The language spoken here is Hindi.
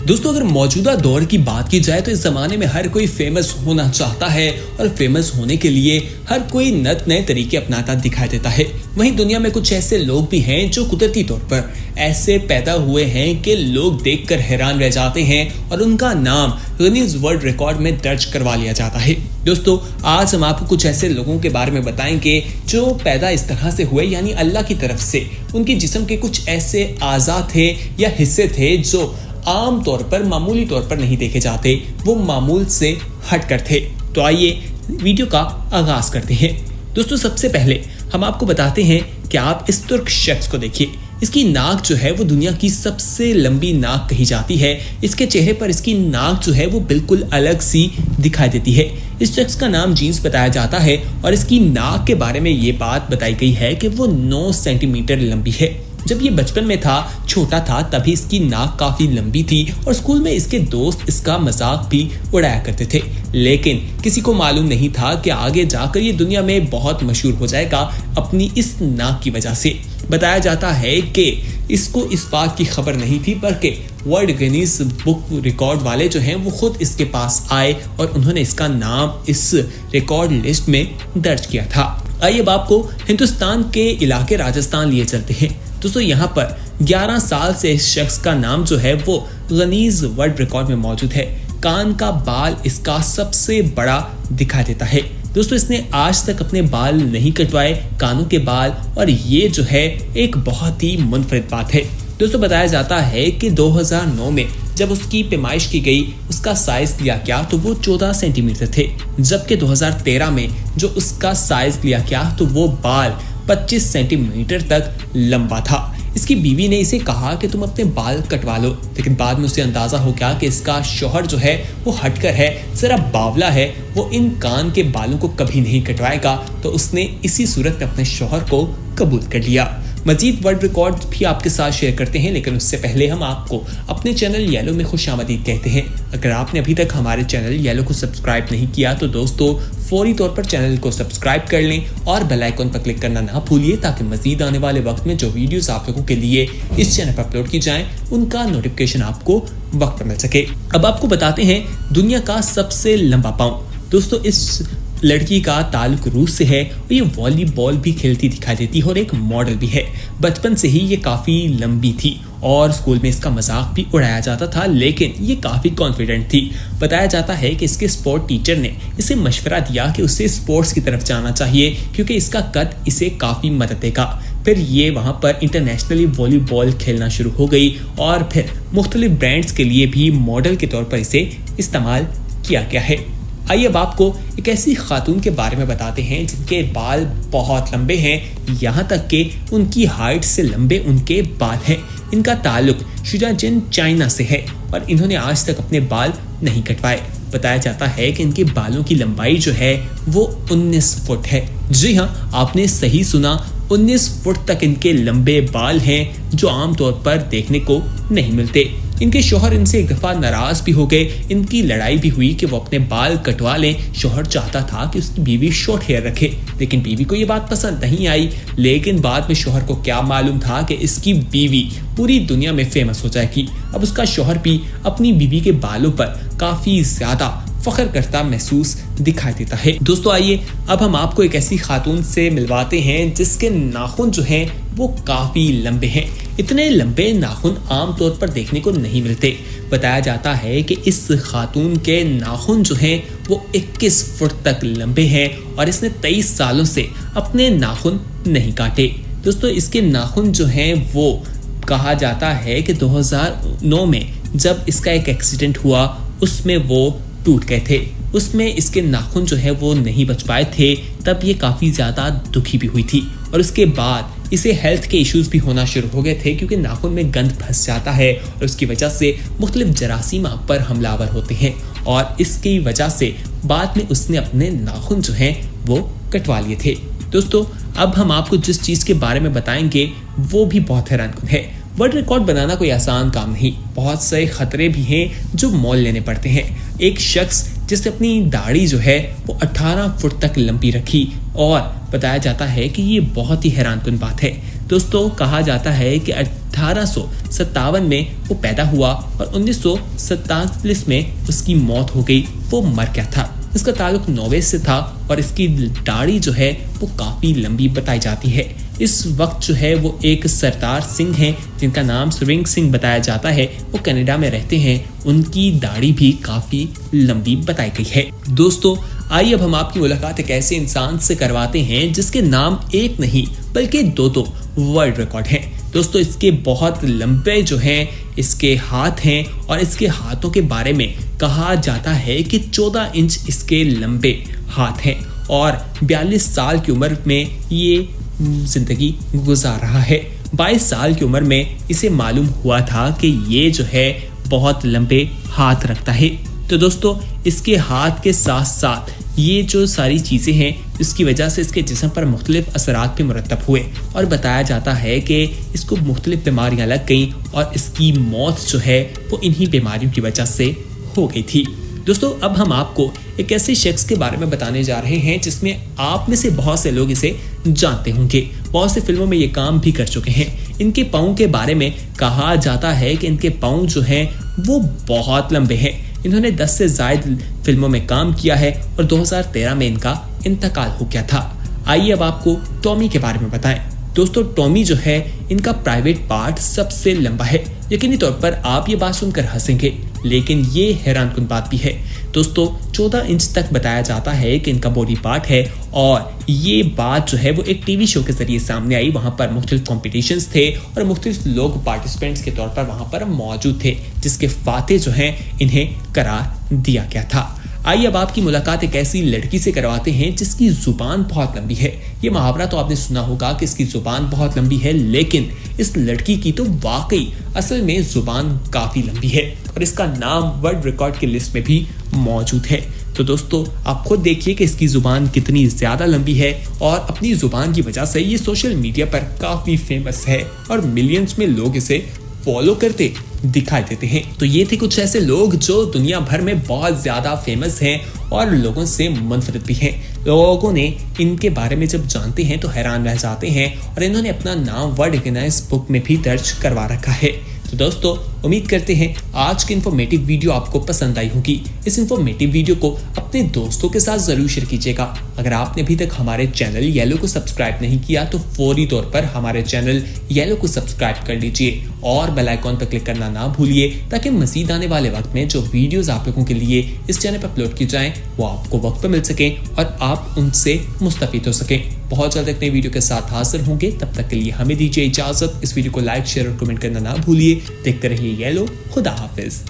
दोस्तों, अगर मौजूदा दौर की बात की जाए तो इस जमाने में हर कोई फेमस होना चाहता है और फेमस होने के लिए हर कोई नए तरीके अपनाता दिखाई देता है। वहीं दुनिया में कुछ ऐसे लोग भी हैं जो कुदरती तौर पर ऐसे पैदा हुए हैं कि लोग देखकर हैरान रह जाते हैं और उनका नाम गिनीज वर्ल्ड रिकॉर्ड में दर्ज करवा लिया जाता है। दोस्तों, आज हम आपको कुछ ऐसे लोगों के बारे में बताएंगे जो पैदा इस तरह से हुए, यानी अल्लाह की तरफ से उनके जिस्म के कुछ ऐसे आज़ा थे या हिस्से थे जो आम तौर पर मामूली तौर पर नहीं देखे जाते, वो मामूल से हटकर थे। तो आइए वीडियो का आगाज करते हैं। दोस्तों, सबसे पहले हम आपको बताते हैं कि आप इस तुर्क शख्स को देखिए। इसकी नाक जो है वो दुनिया की सबसे लंबी नाक कही जाती है। इसके चेहरे पर इसकी नाक जो है वो बिल्कुल अलग सी दिखाई देती है। इस शख्स का नाम जीन्स बताया जाता है और इसकी नाक के बारे में ये बात बताई गई है कि वो 9 सेंटीमीटर लंबी है। जब ये बचपन में था, छोटा था, तभी इसकी नाक काफी लंबी थी और स्कूल में इसके दोस्त इसका मजाक भी उड़ाया करते थे। लेकिन किसी को मालूम नहीं था कि आगे जाकर ये दुनिया में बहुत मशहूर हो जाएगा अपनी इस नाक की वजह से। बताया जाता है कि इसको इस बात की खबर नहीं थी, बल्कि वर्ल्ड गिनीज बुक रिकॉर्ड वाले जो हैं वो खुद इसके पास आए और उन्होंने इसका नाम इस रिकॉर्ड लिस्ट में दर्ज किया था। आइए अब आपको हिंदुस्तान के इलाके राजस्थान लिए चलते हैं। दोस्तों, यहाँ पर 11 साल से इस शख्स का नाम जो है वो गिनीज वर्ल्ड रिकॉर्ड में मौजूद है। कान का बाल इसका सबसे बड़ा दिखाई देता है। दोस्तों, इसने आज तक अपने बाल नहीं कटवाए, कानों के बाल, और ये जो है एक बहुत ही मुनफरिद बात है। दोस्तों, बताया जाता है कि 2009 में जब उसकी पैमाइश की गई, उसका साइज लिया गया तो वो 14 सेंटीमीटर थे, जबकि 2013 में जो उसका साइज लिया गया तो वो बाल 25 सेंटीमीटर तक लंबा था। इसकी बीवी ने इसे कहा कि तुम अपने बाल कटवा लो, लेकिन बाद में उसे अंदाजा हो गया कि इसका शौहर जो है वो हटकर है, जरा बावला है, वो इन कान के बालों को कभी नहीं कटवाएगा। तो उसने इसी सूरत में अपने शौहर को कबूल कर लिया। मजीद वर्ल्ड रिकॉर्ड भी आपके साथ शेयर करते हैं, लेकिन उससे पहले हम आपको अपने चैनल येलो में खुशामदीद कहते हैं। अगर आपने अभी तक हमारे चैनल येलो को सब्सक्राइब नहीं किया तो दोस्तों फौरी तौर पर चैनल को सब्सक्राइब कर लें और बेल आइकन पर क्लिक करना ना भूलिए, ताकि मजीद आने वाले वक्त में जो वीडियोस आप लोगों के लिए इस चैनल पर अपलोड की जाएं उनका नोटिफिकेशन आपको वक्त पर मिल सके। अब आपको बताते हैं दुनिया का सबसे लंबा पाँव। दोस्तों, इस लड़की का ताल्लुक रूस से है और ये वॉलीबॉल भी खेलती दिखाई देती है और एक मॉडल भी है। बचपन से ही ये काफ़ी लंबी थी और स्कूल में इसका मजाक भी उड़ाया जाता था, लेकिन ये काफ़ी कॉन्फिडेंट थी। बताया जाता है कि इसके स्पोर्ट टीचर ने इसे मशवरा दिया कि उसे स्पोर्ट्स की तरफ जाना चाहिए क्योंकि इसका कद इसे काफ़ी मदद देगा। फिर ये वहाँ पर इंटरनेशनली वॉलीबॉल खेलना शुरू हो गई और फिर मुख्तलिफ ब्रांड्स के लिए भी मॉडल के तौर पर इसे इस्तेमाल किया गया है। आइए अब आपको एक ऐसी खातून के बारे में बताते हैं जिनके बाल बहुत लंबे हैं, यहाँ तक कि उनकी हाइट से लंबे उनके बाल हैं। इनका ताल्लुक शुजाजिन चाइना से है और इन्होंने आज तक अपने बाल नहीं कटवाए। बताया जाता है कि इनके बालों की लंबाई जो है वो 19 फुट है। जी हाँ, आपने सही सुना, 19 फुट तक इनके लंबे बाल हैं जो आमतौर पर देखने को नहीं मिलते। इनके शौहर इनसे एक दफा नाराज भी हो गए। इनकी लड़ाई भी हुई कि वो अपने बाल कटवा लें। शौहर चाहता था कि उसकी बीवी शॉर्ट हेयर रखे, लेकिन बीवी को ये बात पसंद नहीं आई। लेकिन बाद में शौहर को क्या मालूम था कि इसकी बीवी पूरी दुनिया में फेमस हो जाएगी। अब उसका शौहर भी अपनी बीवी के बालों पर काफी ज्यादा फख्र करता महसूस दिखाई देता है। दोस्तों, आइए अब हम आपको एक ऐसी खातून से मिलवाते हैं जिसके नाखून जो हैं वो काफी लंबे हैं। इतने लंबे नाखून आमतौर पर देखने को नहीं मिलते। बताया जाता है कि इस खातून के नाखून जो हैं वो 21 फुट तक लंबे हैं और इसने 23 सालों से अपने नाखून नहीं काटे। दोस्तों, इसके नाखून जो हैं वो कहा जाता है कि 2009 में जब इसका एक एक्सीडेंट हुआ उसमें वो टूट गए थे। उसमें इसके नाखून जो है वो नहीं बच पाए थे, तब ये काफ़ी ज़्यादा दुखी भी हुई थी और उसके बाद इसे हेल्थ के इश्यूज भी होना शुरू हो गए थे क्योंकि नाखून में गंद फंस जाता है और उसकी वजह से मुख्तलिफ जरासीम आप पर हमलावर होते हैं और इसकी वजह से बाद में उसने अपने नाखून जो हैं वो कटवा लिए थे। दोस्तों, अब हम आपको जिस चीज़ के बारे में बताएंगे वो भी बहुत हैरानकुन है। वर्ल्ड रिकॉर्ड बनाना कोई आसान काम नहीं, बहुत से खतरे भी हैं जो मोल लेने पड़ते हैं। एक शख्स जिसने अपनी दाढ़ी जो है वो 18 फुट तक लंबी रखी और बताया जाता है कि ये बहुत ही हैरानकुन बात है। दोस्तों, कहा जाता है कि 1857 में वो पैदा हुआ और 1947 में उसकी मौत हो गई। वो मर गया था। इसका ताल्लुक नॉर्वे से था और इसकी दाढ़ी जो है वो काफी लंबी बताई जाती है। इस वक्त जो है वो एक सरदार सिंह हैं जिनका नाम सुरिंग सिंह बताया जाता है। वो कनाडा में रहते हैं। उनकी दाढ़ी भी काफी लंबी बताई गई है। दोस्तों आइए अब हम आपकी मुलाकात एक ऐसे इंसान से करवाते हैं जिसके नाम एक नहीं बल्कि दो वर्ल्ड रिकॉर्ड हैं। दोस्तों इसके बहुत लंबे जो हैं इसके हाथ हैं और इसके हाथों के बारे में कहा जाता है कि 14 इंच इसके लंबे हाथ हैं और 42 साल की उम्र में ये जिंदगी गुजार रहा है। 22 साल की उम्र में इसे मालूम हुआ था कि ये जो है बहुत लंबे हाथ रखता है। तो दोस्तों इसके हाथ के साथ साथ ये जो सारी चीज़ें हैं इसकी वजह से इसके जिस्म पर मुख्तलिफ असरात भी मुरतब हुए और बताया जाता है कि इसको मुख्तलिफ बीमारियां लग गईं और इसकी मौत जो है वो इन्हीं बीमारियों की वजह से हो गई थी। दोस्तों अब हम आपको एक ऐसे शख्स के बारे में बताने जा रहे हैं जिसमें आप में से बहुत से लोग इसे जानते होंगे। बहुत से फिल्मों में ये काम भी कर चुके हैं। इनके पाँव के बारे में कहा जाता है कि इनके पाँव जो हैं वो बहुत लंबे हैं। इन्होंने 10 से ज़ायद फिल्मों में काम किया है और 2013 में इनका इंतकाल हो गया था। आइए अब आपको टॉमी के बारे में बताएं। दोस्तों टॉमी जो है इनका प्राइवेट पार्ट सबसे लंबा है। यकीनी तौर पर आप ये बात सुनकर हंसेंगे लेकिन ये हैरानकुन बात भी है। दोस्तों 14 इंच तक बताया जाता है कि इनका बॉडी पार्ट है और ये बात जो है वो एक टीवी शो के जरिए सामने आई। वहां पर मुख्तलिफ कॉम्पिटिशन्स थे और मुख्तलिफ लोग पार्टिसिपेंट्स के तौर पर वहां पर मौजूद थे जिसके फाते जो हैं इन्हें करार दिया गया था। आइए अब आपकी मुलाकात एक ऐसी लड़की से करवाते हैं जिसकी जुबान बहुत लंबी है। ये मुहावरा तो आपने सुना होगा कि इसकी जुबान बहुत लंबी है, लेकिन इस लड़की की तो वाकई असल में जुबान काफी लंबी है और इसका नाम वर्ल्ड रिकॉर्ड की लिस्ट में भी मौजूद है। तो दोस्तों आप खुद देखिए कि इसकी जुबान कितनी ज्यादा लंबी है और अपनी जुबान की वजह से ये सोशल मीडिया पर काफी फेमस है और मिलियंस में लोग इसे फॉलो करते दिखाई देते हैं। तो ये थे कुछ ऐसे लोग जो दुनिया भर में बहुत ज्यादा फेमस हैं और लोगों से मुनफरद भी हैं। लोगों ने इनके बारे में जब जानते हैं तो हैरान रह जाते हैं और इन्होंने अपना नाम वर्ल्ड गिनीज बुक में भी दर्ज करवा रखा है। तो दोस्तों उम्मीद करते हैं आज की इन्फॉर्मेटिव वीडियो आपको पसंद आई होगी। इस इन्फॉर्मेटिव वीडियो को अपने दोस्तों के साथ जरूर शेयर कीजिएगा। अगर आपने अभी तक हमारे चैनल येलो को सब्सक्राइब नहीं किया तो फौरी तौर पर हमारे चैनल येलो को सब्सक्राइब कर लीजिए और बेल आइकॉन पर क्लिक करना ना भूलिए ताकि मजीद आने वाले वक्त में जो वीडियोस आप लोगों के लिए इस चैनल पर अपलोड की जाएं वो आपको वक्त पर मिल सके और आप उनसे मुस्तफीद हो सकें। बहुत जल्द एक नई वीडियो के साथ हाजिर होंगे। तब तक के लिए हमें दीजिए इजाजत। इस वीडियो को लाइक शेयर और कमेंट करना ना भूलिए। देखते रहिए येलो। खुदा हाफिज।